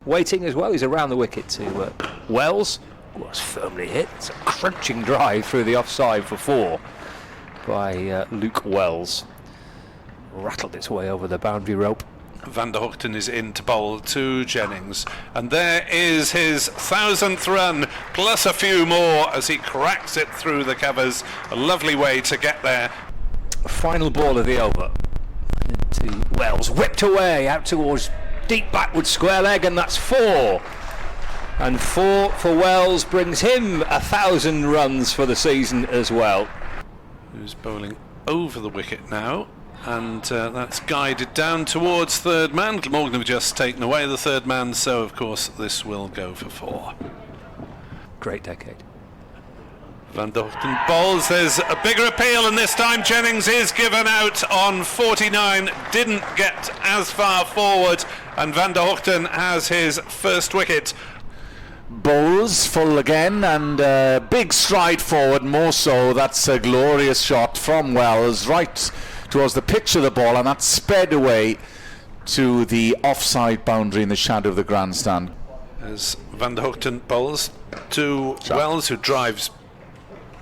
Waiting as well, he's around the wicket to Wells, was firmly hit. It's a crunching drive through the offside for 4 by Luke Wells. Rattled its way over the boundary rope. Van der Gugten is in to bowl to Jennings, and there is his 1000th run plus a few more as he cracks it through the covers. A lovely way to get there. Final ball of the over to Wells, whipped away out towards deep backward square leg, and that's 4. And 4 for Wells brings him 1,000 runs for the season as well. Who's bowling over the wicket now, and that's guided down towards third man. Glamorgan have just taken away the third man, so of course this will go for 4. Great decade. Van der Gugten bowls. There's a bigger appeal, and this time Jennings is given out on 49. Didn't get as far forward, and Van der Gugten has his first wicket. Bowls full again, and big stride forward, more so. That's a glorious shot from Wells right towards the pitch of the ball, and that sped away to the offside boundary in the shadow of the grandstand. As Van der Gugten bowls to Wells, who drives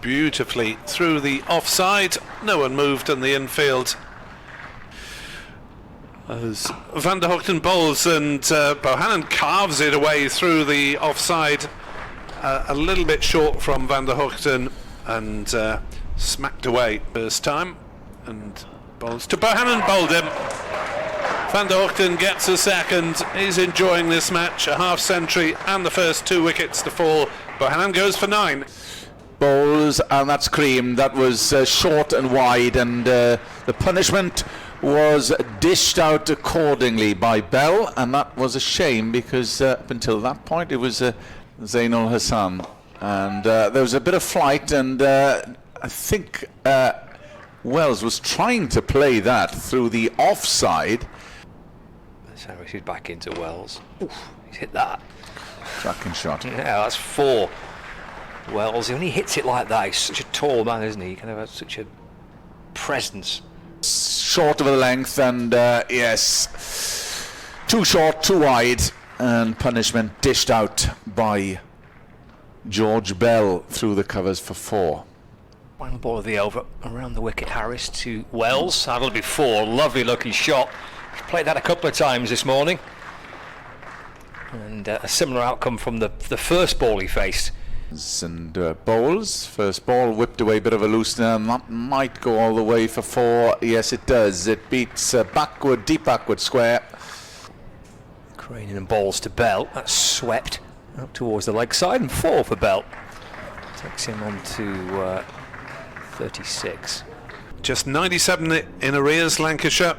beautifully through the offside. No one moved in the infield. As Van der Gugten bowls, and Bohannon carves it away through the offside, a little bit short from Van der Gugten, and smacked away first time, and bowls to Bohannon, bowled him. Van der Gugten gets a second. He's enjoying this match, a half century and the first 2 wickets to fall. Bohannon goes for 9. Bowls, and that's cream. That was short and wide, and the punishment was dished out accordingly by Bell, and that was a shame because up until that point it was Zainul Hassan, and there was a bit of flight, and I think Wells was trying to play that through the offside. So he's back into Wells. Oof, he's hit that. Tracking shot. Yeah, that's 4. Wells, he only hits it like that. He's such a tall man, isn't he? He kind of has such a presence. Short of the length, and yes, too short, too wide, and punishment dished out by George Bell through the covers for 4. Final ball of the over around the wicket. Harris to Wells. That'll be 4. Lovely looking shot. He's played that a couple of times this morning, and a similar outcome from the first ball he faced. And bowls, first ball whipped away, bit of a loosener, and that might go all the way for 4. Yes, it does. It beats backward, deep backward square. Craning and balls to Bell. That's swept up towards the leg side, and 4 for Bell. Takes him on to 36. Just 97 in arrears, Lancashire,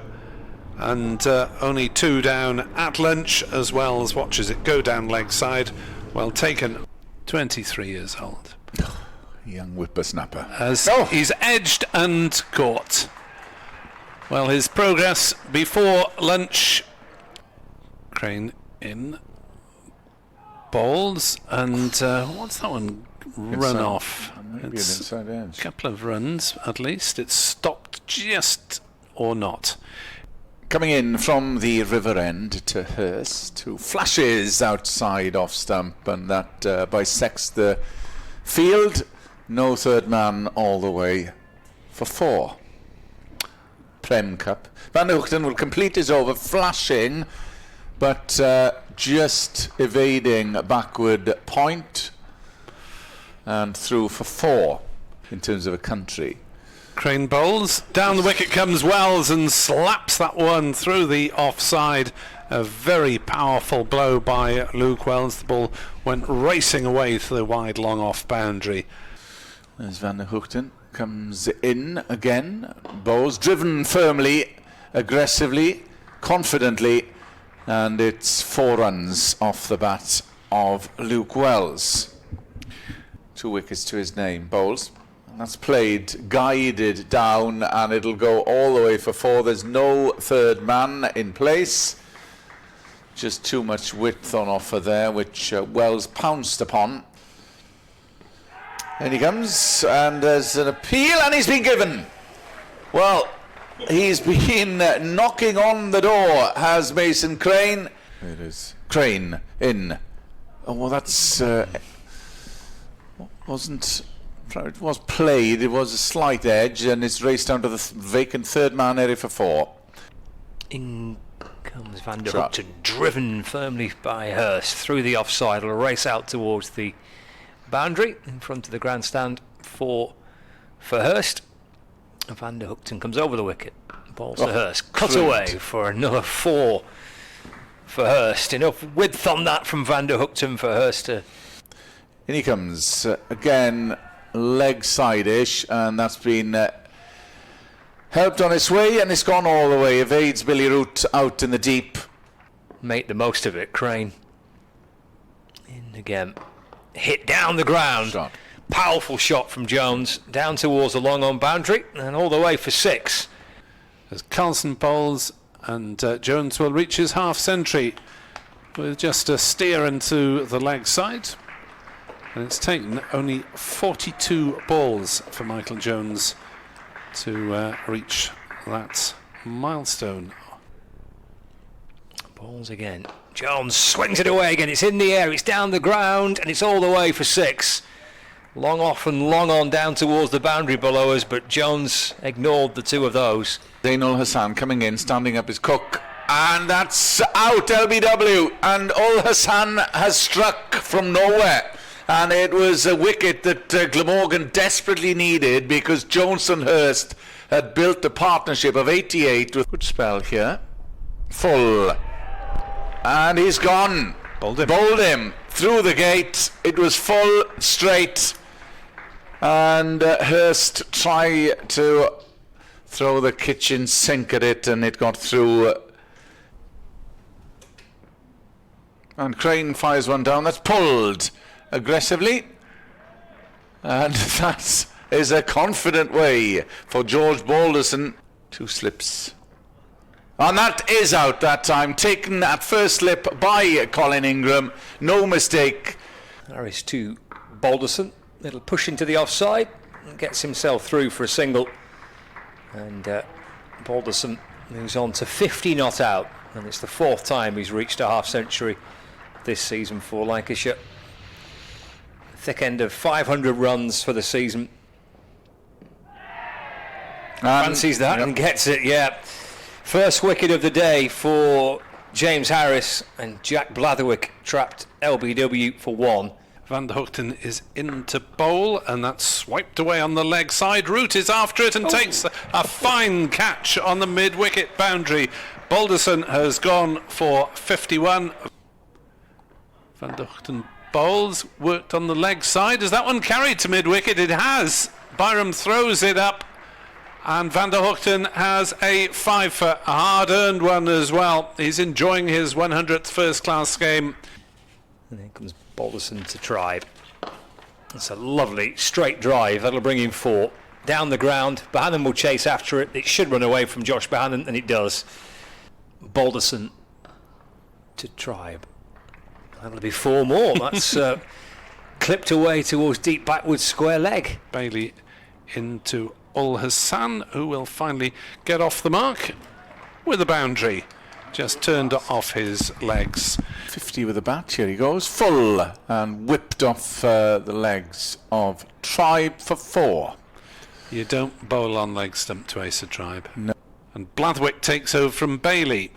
and only 2 down at lunch, as Wells watches it go down leg side. Well taken. 23 years old. Young whippersnapper. As he's edged and caught. Well, his progress before lunch. Crane in. Bowls, and what's that one? Run off. Maybe it's an inside edge. A couple of runs at least. It's stopped just or not. Coming in from the river end to Hurst, 2 flashes outside off stump, and that bisects the field. No third man all the way for 4. Prem Cup. Van der Gugten will complete his over, flashing, but just evading a backward point, and through for 4 in terms of a country. Crane bowls. Down the wicket comes Wells and slaps that one through the offside. A very powerful blow by Luke Wells. The ball went racing away to the wide long off boundary. As Van der Gugten comes in again. Bowls driven firmly, aggressively, confidently, and it's 4 runs off the bat of Luke Wells. 2 wickets to his name. Bowls. That's played, guided down, and it'll go all the way for 4. There's no third man in place. Just too much width on offer there, which Wells pounced upon. And he comes, and there's an appeal, and he's been given. Well, he's been knocking on the door, has Mason Crane. It is. Crane in. Oh, well, that's wasn't. It was played. It was a slight edge, and it's raced down to the vacant third man area for 4. In comes Van der Hoogten, driven firmly by Hurst through the offside. Will race out towards the boundary in front of the grandstand for Hurst. Van der Hoogten comes over the wicket. Balls to Hurst. Cut away for another 4 for Hurst. Enough width on that from Van der Hoogten for Hurst to... In he comes again, leg side-ish, and that's been helped on its way, and it's gone all the way. Evades Billy Root out in the deep. Make the most of it, Crane. In again. Hit down the ground. Shot. Powerful shot from Jones. Down towards the long on boundary, and all the way for 6. As Carlson bowls, and Jones will reach his half century with just a steer into the leg side. And it's taken only 42 balls for Michael Jones to reach that milestone. Balls again. Jones swings it away again. It's in the air, it's down the ground, and it's all the way for 6. Long off and long on down towards the boundary below us, but Jones ignored the 2 of those. Zainul Hassan coming in, standing up his cook, and that's out, LBW, and Ul Hassan has struck from nowhere. And it was a wicket that Glamorgan desperately needed, because Jones and Hurst had built a partnership of 88 with good spell here. Full. And he's gone. Bowled him through the gate. It was full, straight. And Hurst tried to throw the kitchen sink at it, and it got through. And Crane fires one down. That's pulled aggressively, and that is a confident way for George Balderson. 2 slips, and that is out that time, taken at first slip by Colin Ingram. No mistake. Harris to Balderson. Little push into the offside, and gets himself through for a single, and Balderson moves on to 50 not out, and it's the 4th time he's reached a half century this season for Lancashire. Thick end of 500 runs for the season. Fancies that and gets it, yeah. First wicket of the day for James Harris, and Jack Blatherwick trapped LBW for 1. Van der Hoogten is in to bowl, and that's swiped away on the leg side. Root is after it and takes a fine catch on the mid-wicket boundary. Balderson has gone for 51. Van der Hoogten bowls, worked on the leg side. Is that one carried to mid-wicket? It has. Byram throws it up, and Van der Hoogten has a 5 for a hard-earned one as well. He's enjoying his 100th first-class game. And then comes Balderson to try. It's a lovely straight drive. That'll bring in 4. Down the ground. Bohannon will chase after it. It should run away from Josh Bohannon, and it does. Balderson to Tribe. That'll be 4 more. That's clipped away towards deep backward square leg. Bailey into Ul Hassan, who will finally get off the mark with a boundary. Just turned off his legs. 50 with the bat. Here he goes. Full. And whipped off the legs of Tribe for 4. You don't bowl on leg stump to ace a Tribe. No. And Blatherwick takes over from Bailey.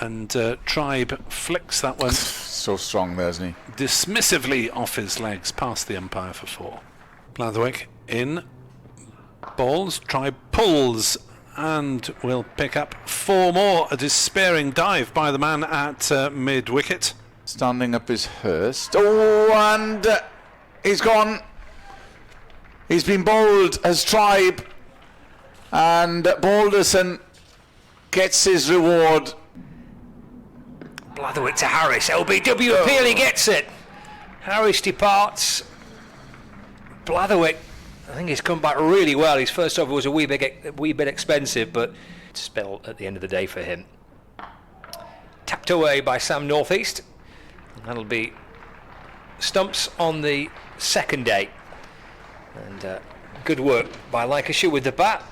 And Tribe flicks that one So strong there, isn't he? dismissively off his legs past the umpire for 4. Blatherwick in. Balls. Tribe pulls and will pick up 4 more. A despairing dive by the man at mid-wicket. Standing up is Hurst. Oh, and he's gone. He's been bowled as Tribe. And Balderson gets his reward. Blatherwick to Harris. LBW appeal, he gets it. Harris departs. Blatherwick, I think he's come back really well. His first over was a wee bit expensive, but spell at the end of the day for him. Tapped away by Sam Northeast. And that'll be stumps on the second day. And good work by Lancashire with the bat.